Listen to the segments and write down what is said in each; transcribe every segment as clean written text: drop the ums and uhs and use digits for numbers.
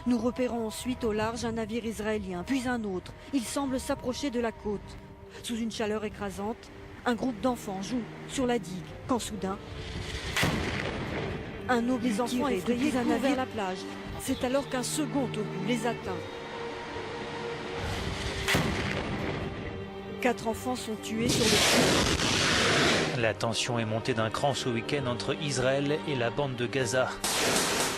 Nous repérons ensuite au large un navire israélien, puis un autre. Il semble s'approcher de la côte. Sous une chaleur écrasante, un groupe d'enfants joue sur la digue, quand soudain, un obus les enfants effrayés d'un navire vers la plage. C'est alors qu'un second obus les atteint. 4 enfants sont tués sur le coup. La tension est montée d'un cran ce week-end entre Israël et la bande de Gaza.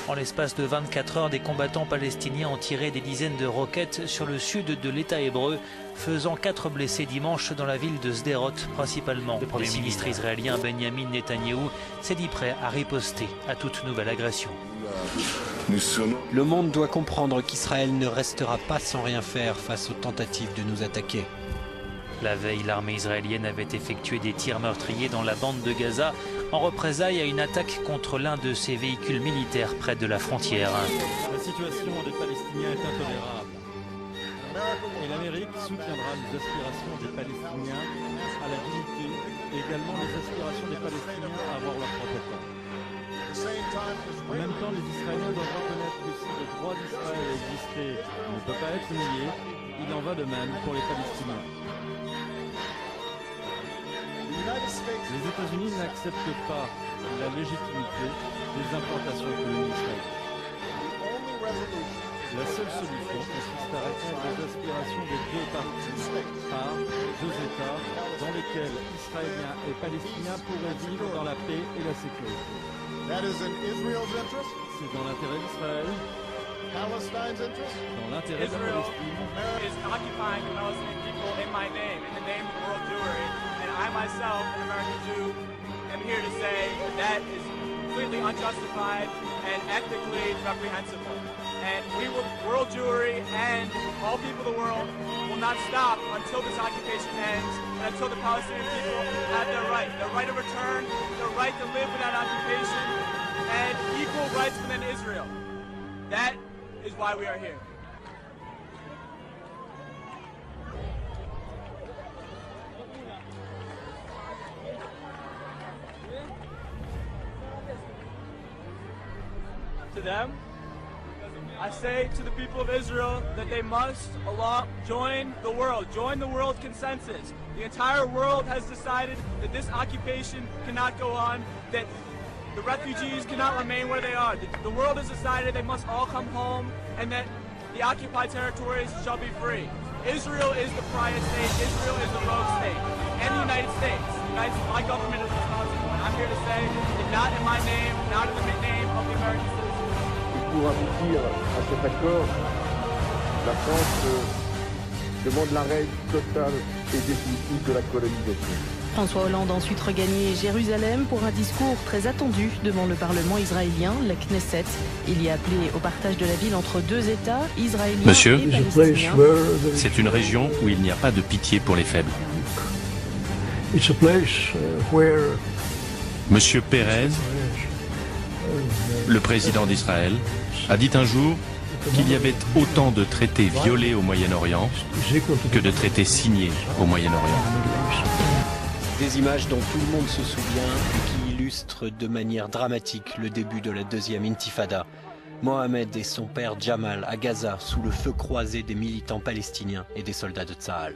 En l'espace de 24 heures, des combattants palestiniens ont tiré des dizaines de roquettes sur le sud de l'État hébreu, faisant 4 blessés dimanche dans la ville de Sderot principalement. Le Premier ministre israélien Benjamin Netanyahou s'est dit prêt à riposter à toute nouvelle agression. Le monde doit comprendre qu'Israël ne restera pas sans rien faire face aux tentatives de nous attaquer. La veille, l'armée israélienne avait effectué des tirs meurtriers dans la bande de Gaza en représailles à une attaque contre l'un de ses véhicules militaires près de la frontière. La situation des Palestiniens est intolérable. Et l'Amérique soutiendra les aspirations des Palestiniens à la dignité et également les aspirations des Palestiniens à avoir leur propre État. En même temps, les Israéliens doivent reconnaître que si le droit d'Israël à exister ne peut pas être nié, il en va de même pour les Palestiniens. Les États-Unis n'acceptent pas la légitimité des implantations coloniales. La seule solution consiste à répondre aux aspirations des deux parties par 2 États dans lesquels Israéliens et Palestiniens pourraient vivre dans la paix et la sécurité. C'est dans l'intérêt d'Israël, dans l'intérêt de la Palestine. I myself, an American Jew, am here to say that is completely unjustified and ethnically reprehensible. And world Jewry and all people of the world will not stop until this occupation ends and until the Palestinian people have their right of return, their right to live without occupation, and equal rights within Israel. That is why we are here. To them, I say to the people of Israel that they must join the world consensus. The entire world has decided that this occupation cannot go on, that the refugees cannot remain where they are. The world has decided they must all come home and that the occupied territories shall be free. Israel is the pariah state, Israel is the rogue state, and the United States. My government is responsible. And I'm here to say that not in my name, not in the name of the American citizens. Pour aboutir à cet accord, la France demande l'arrêt total et définitif de la colonisation. François Hollande a ensuite regagné Jérusalem pour un discours très attendu devant le Parlement israélien, la Knesset. Il y a appelé au partage de la ville entre 2 États, israéliens Monsieur, et palestiniens. c'est une région où il n'y a pas de pitié pour les faibles. Monsieur Pérez, le président d'Israël, a dit un jour qu'il y avait autant de traités violés au Moyen-Orient que de traités signés au Moyen-Orient. Des images dont tout le monde se souvient et qui illustrent de manière dramatique le début de la deuxième intifada. Mohamed et son père Jamal à Gaza sous le feu croisé des militants palestiniens et des soldats de Tsahal.